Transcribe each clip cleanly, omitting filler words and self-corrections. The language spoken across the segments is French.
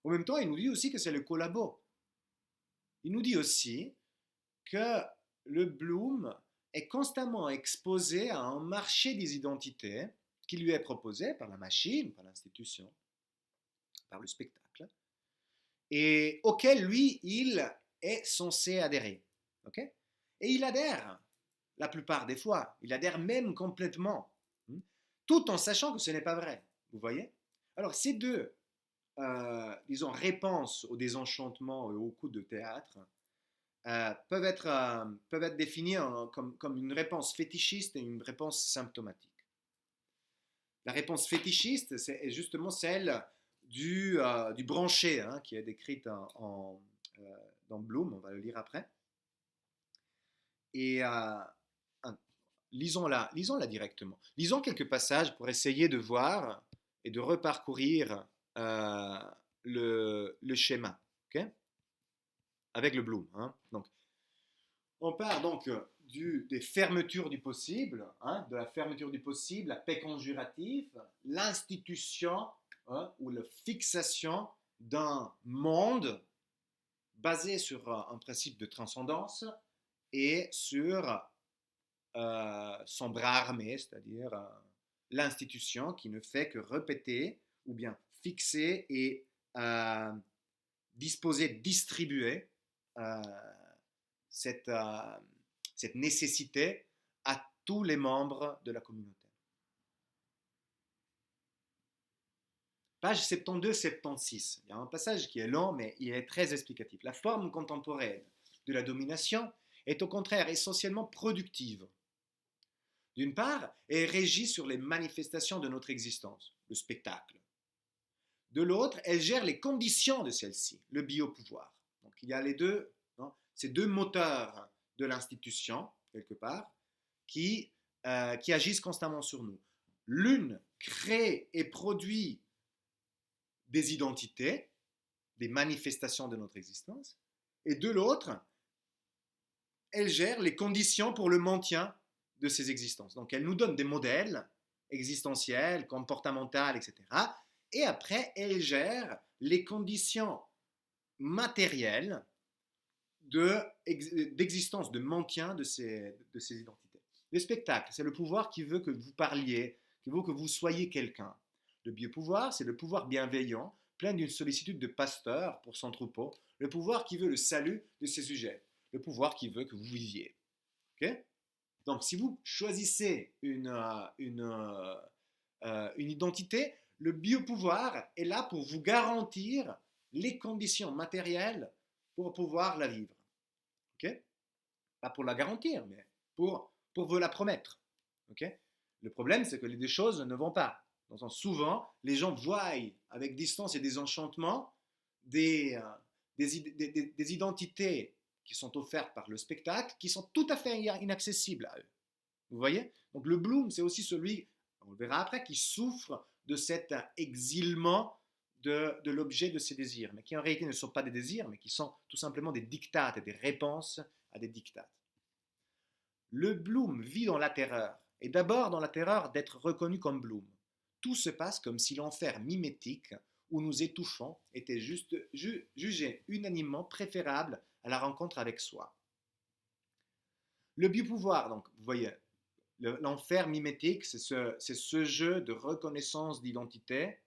En même temps, il nous dit aussi que c'est le collabo. Il nous dit aussi que le Bloom est constamment exposé à un marché des identités qui lui est proposé par la machine, par l'institution, par le spectacle, et auquel lui, il est censé adhérer. Okay, et il adhère la plupart des fois, il adhère même complètement, tout en sachant que ce n'est pas vrai. Vous voyez? Alors ces deux, disons, réponses au désenchantement et au coup de théâtre peuvent être définies comme une réponse fétichiste et une réponse symptomatique. La réponse fétichiste, c'est justement celle du branché, hein, qui est décrite dans Bloom, on va le lire après. Et lisons-la directement. Lisons quelques passages pour essayer de voir et de reparcourir le schéma, okay, avec le Bloom. Hein. Donc, on part donc des fermetures du possible, hein, de la fermeture du possible, la paix conjurative, l'institution, hein, ou la fixation d'un monde basé sur un principe de transcendance et sur son bras armé, c'est-à-dire l'institution qui ne fait que répéter ou bien fixer et disposer, distribuer euh, cette, cette nécessité à tous les membres de la communauté. Page 72-76. Il y a un passage qui est long, mais il est très explicatif. La forme contemporaine de la domination est au contraire essentiellement productive. D'une part, elle est régie sur les manifestations de notre existence, le spectacle. De l'autre, elle gère les conditions de celle-ci, le biopouvoir. Donc il y a les deux, hein, ces deux moteurs de l'institution, quelque part, qui agissent constamment sur nous. L'une crée et produit des identités, des manifestations de notre existence, et de l'autre, elle gère les conditions pour le maintien de ces existences. Donc elle nous donne des modèles existentiels, comportementaux, etc. Et après, elle gère les conditions matérielles d'existence, de maintien de ces identités. Le spectacle, c'est le pouvoir qui veut que vous parliez, qui veut que vous soyez quelqu'un. Le biopouvoir, c'est le pouvoir bienveillant, plein d'une sollicitude de pasteur pour son troupeau. Le pouvoir qui veut le salut de ses sujets. Le pouvoir qui veut que vous viviez. Okay? Donc, si vous choisissez une identité, le biopouvoir est là pour vous garantir les conditions matérielles pour pouvoir la vivre. Okay? Pas pour la garantir, mais pour vous la promettre. Okay? Le problème, c'est que les deux choses ne vont pas. Donc, souvent, les gens voient avec distance et désenchantement des identités qui sont offertes par le spectacle qui sont tout à fait inaccessibles à eux. Vous voyez? Donc le Bloom, c'est aussi celui, on le verra après, qui souffre de cet exilement de l'objet de ses désirs, mais qui en réalité ne sont pas des désirs, mais qui sont tout simplement des dictates et des réponses à des dictates. Le Bloom vit dans la terreur, et d'abord dans la terreur d'être reconnu comme Bloom. Tout se passe comme si l'enfer mimétique où nous étouffons était juste jugé unanimement préférable à la rencontre avec soi. Le biopouvoir, donc, vous voyez, l'enfer mimétique, c'est ce jeu de reconnaissance d'identité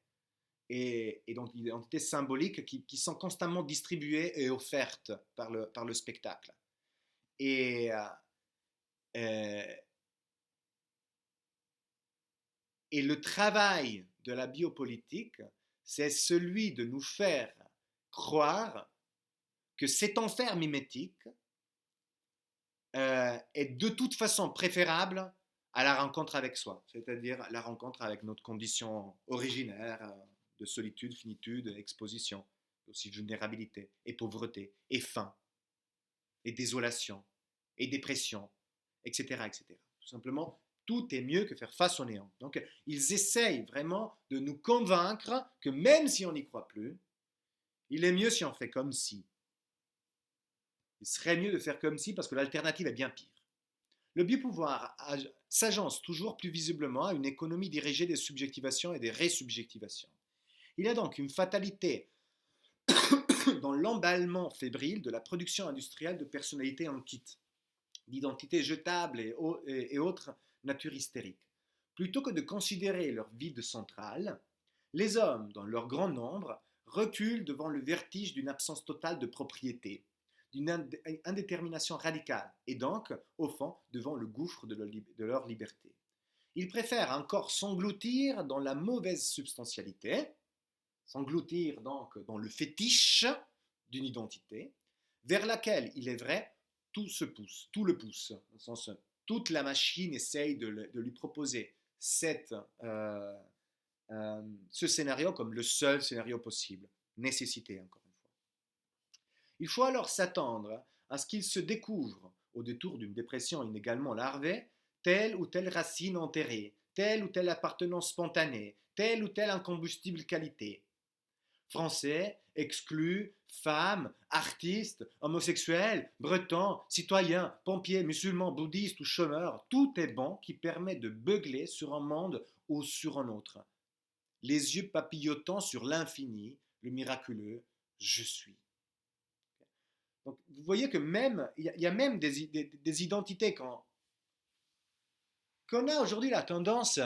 et donc d'identité symbolique qui sont constamment distribuées et offertes par le spectacle. Et, et le travail de la biopolitique, c'est celui de nous faire croire que cet enfer mimétique est de toute façon préférable à la rencontre avec soi, c'est-à-dire la rencontre avec notre condition originaire de solitude, finitude, exposition, aussi vulnérabilité, et pauvreté, et faim, et désolation, et dépression, etc., etc. Tout simplement, tout est mieux que faire face au néant. Donc, ils essayent vraiment de nous convaincre que même si on n'y croit plus, il est mieux si on fait comme si. Il serait mieux de faire comme si parce que l'alternative est bien pire. Le biopouvoir s'agence toujours plus visiblement à une économie dirigée des subjectivations et des résubjectivations. Il y a donc une fatalité dans l'emballement fébrile de la production industrielle de personnalités en kit, d'identités jetables et autres natures hystériques. Plutôt que de considérer leur vide central, les hommes, dans leur grand nombre, reculent devant le vertige d'une absence totale de propriété, d'une indétermination radicale, et donc, au fond, devant le gouffre de leur liberté. Ils préfèrent encore s'engloutir dans la mauvaise substantialité, s'engloutir donc dans le fétiche d'une identité, vers laquelle, il est vrai, tout le pousse, dans le sens, toute la machine essaye de lui proposer ce scénario comme le seul scénario possible, nécessité encore une fois. Il faut alors s'attendre à ce qu'il se découvre, au détour d'une dépression inégalement larvée, telle ou telle racine enterrée, telle ou telle appartenance spontanée, telle ou telle incombustible qualité. Français, exclus, femmes, artistes, homosexuels, bretons, citoyens, pompiers, musulmans, bouddhistes ou chômeurs, tout est bon qui permet de beugler sur un monde ou sur un autre. Les yeux papillotants sur l'infini, le miraculeux « je suis ». Donc, vous voyez que même, il y a même des identités qu'on a aujourd'hui la tendance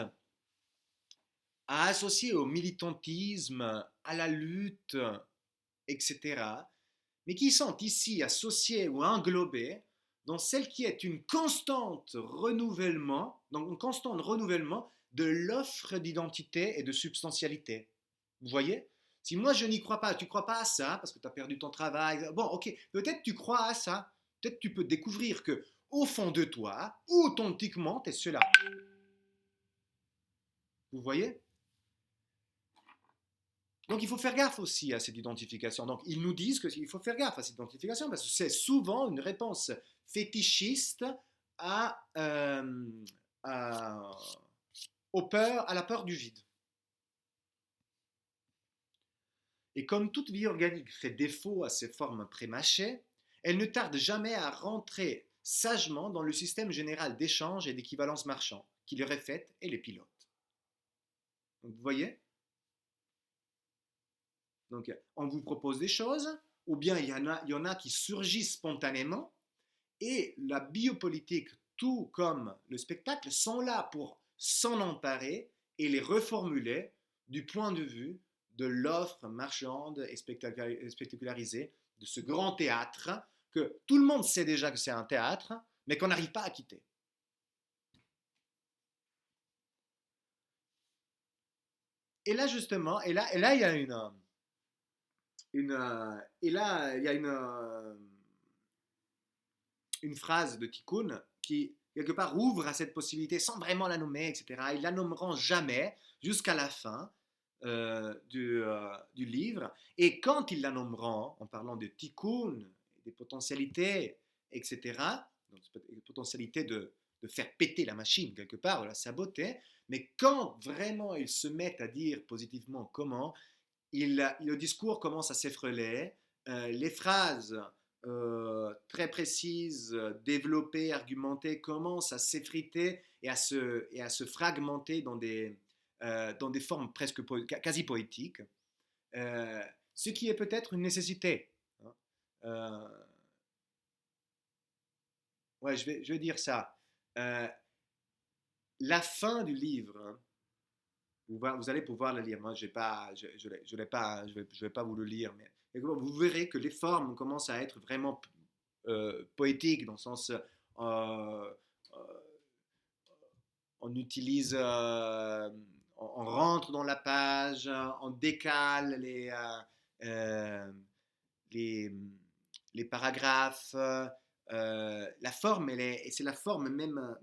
à associer au militantisme, à la lutte, etc., mais qui sont ici associées ou englobées dans celle qui est une constante renouvellement, donc un constant renouvellement de l'offre d'identité et de substantialité. Vous voyez? Si moi je n'y crois pas, tu ne crois pas à ça parce que tu as perdu ton travail, bon ok, peut-être tu crois à ça, peut-être tu peux découvrir que au fond de toi, authentiquement, tu es cela. Vous voyez? Donc il faut faire gaffe aussi à cette identification. Donc ils nous disent qu'il faut faire gaffe à cette identification parce que c'est souvent une réponse fétichiste à, à la peur du vide. Et comme toute vie organique fait défaut à ces formes prémâchées, elle ne tarde jamais à rentrer sagement dans le système général d'échange et d'équivalence marchand qui les reflète et les pilote. Donc, vous voyez? Donc, on vous propose des choses, ou bien il y en a qui surgissent spontanément, et la biopolitique, tout comme le spectacle, sont là pour s'en emparer et les reformuler du point de vue de l'offre marchande et spectacularisée de ce grand théâtre que tout le monde sait déjà que c'est un théâtre, mais qu'on n'arrive pas à quitter. Et là justement, il y a une phrase de Tikkun qui, quelque part, ouvre à cette possibilité sans vraiment la nommer, etc. Ils la nommeront jamais jusqu'à la fin du livre. Et quand ils la nommeront, en parlant de Tikkun, des potentialités, etc., donc des potentialités de faire péter la machine quelque part, de la saboter, mais quand vraiment ils se mettent à dire positivement comment, le discours commence à s'effreler, les phrases très précises, développées, argumentées, commencent à s'effriter et à se fragmenter dans des formes presque quasi poétiques, ce qui est peut-être une nécessité. Hein. Euh, ouais, je vais dire ça. La fin du livre, hein, vous allez pouvoir le lire. Moi, je vais pas vous le lire, mais vous verrez que les formes commencent à être vraiment poétiques, dans le sens, euh, on utilise, on rentre dans la page, on décale les, les paragraphes. La forme, c'est la forme même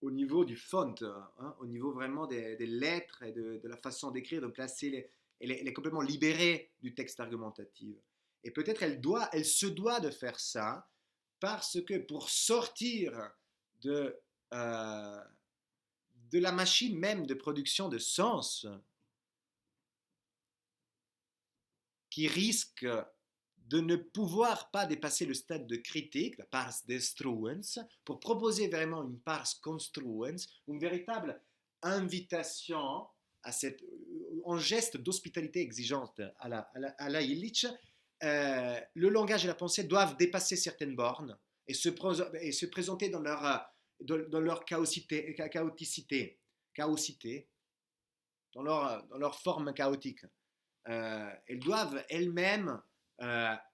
au niveau du font, hein, au niveau vraiment des lettres et de la façon d'écrire, de placer elle est complètement libérée du texte argumentatif. Et peut-être elle se doit de faire ça parce que pour sortir de, euh, de la machine même de production de sens qui risque de ne pouvoir pas dépasser le stade de critique, la pars destruens, pour proposer vraiment une pars construens, une véritable invitation à cette... en geste d'hospitalité exigeante à la Illich, le langage et la pensée doivent dépasser certaines bornes et se présenter dans leur chaosité, dans leur forme chaotique. Elles doivent elles-mêmes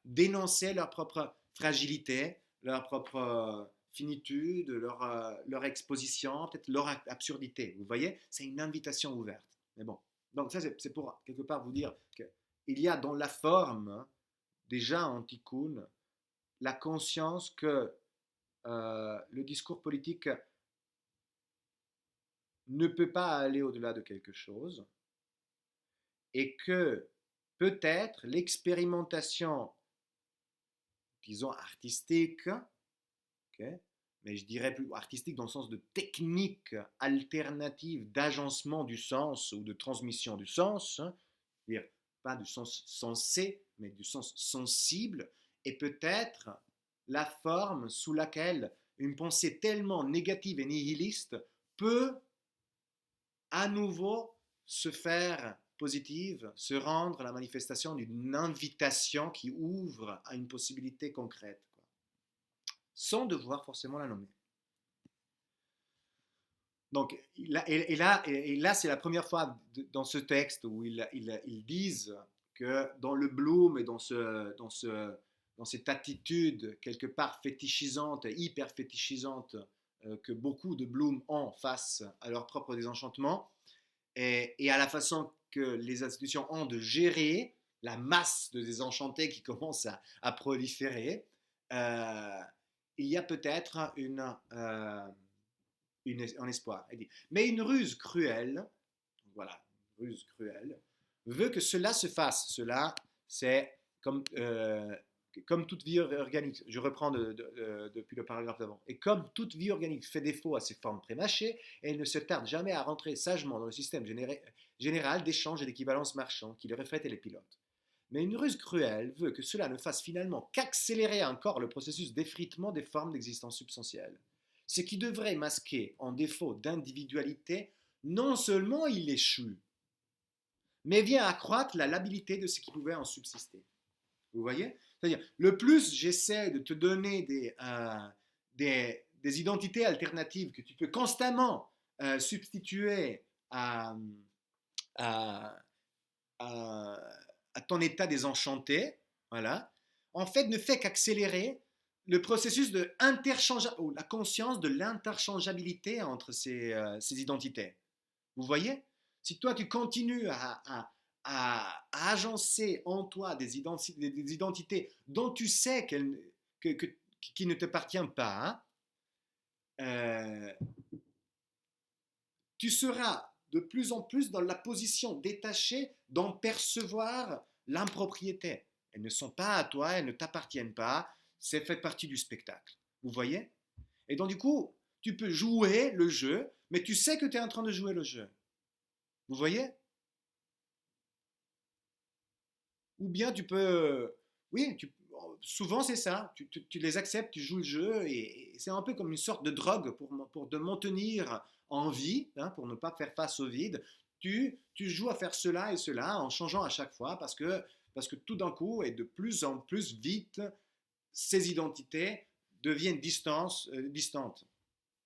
dénoncer leur propre fragilité, leur propre finitude, leur exposition, peut-être leur absurdité. Vous voyez, c'est une invitation ouverte. Mais bon, donc ça c'est pour quelque part vous dire qu'il y a dans la forme, déjà en tikkun, la conscience que le discours politique ne peut pas aller au-delà de quelque chose et que peut-être l'expérimentation, disons, artistique, okay, mais je dirais plus artistique dans le sens de technique alternative d'agencement du sens ou de transmission du sens, hein, c'est-à-dire pas du sens sensé, mais du sens sensible, et peut-être la forme sous laquelle une pensée tellement négative et nihiliste peut à nouveau se faire positive, se rendre la manifestation d'une invitation qui ouvre à une possibilité concrète, quoi, sans devoir forcément la nommer. Donc, là c'est la première fois dans ce texte où ils disent que dans le Bloom et dans cette attitude quelque part fétichisante, hyper fétichisante, que beaucoup de Bloom ont face à leur propre désenchantement, et à la façon que les institutions ont de gérer la masse de désenchantés qui commence à proliférer, il y a peut-être un espoir. Mais une ruse cruelle, voilà, une ruse cruelle, veut que cela se fasse. Cela, c'est comme toute vie organique, je reprends depuis le paragraphe d'avant, et comme toute vie organique fait défaut à ses formes prémâchées, elle ne se tarde jamais à rentrer sagement dans le système général d'échange et d'équivalence marchand qui le reflète et les pilote. Mais une ruse cruelle veut que cela ne fasse finalement qu'accélérer encore le processus d'effritement des formes d'existence substantielle. Ce qui devrait masquer, en défaut d'individualité, non seulement il échoue, mais vient accroître la labilité de ce qui pouvait en subsister. Vous voyez? C'est-à-dire, le plus j'essaie de te donner des identités alternatives que tu peux constamment substituer à, à, à ton état désenchanté, voilà, en fait ne fait qu'accélérer le processus de ou la conscience de l'interchangeabilité entre ces identités. Vous voyez? Si toi tu continues à agencer en toi des identités dont tu sais qui ne t'appartiennent pas, hein, tu seras de plus en plus dans la position détachée d'en percevoir l'impropriété. Elles ne sont pas à toi, elles ne t'appartiennent pas, c'est fait partie du spectacle. Vous voyez? Et donc du coup, tu peux jouer le jeu, mais tu sais que tu es en train de jouer le jeu. Vous voyez? Ou bien tu peux... Oui, souvent c'est ça. Tu les acceptes, tu joues le jeu, et c'est un peu comme une sorte de drogue pour te maintenir en vie, hein, pour ne pas faire face au vide. Tu joues à faire cela et cela en changeant à chaque fois parce que tout d'un coup et de plus en plus vite, ces identités deviennent distantes.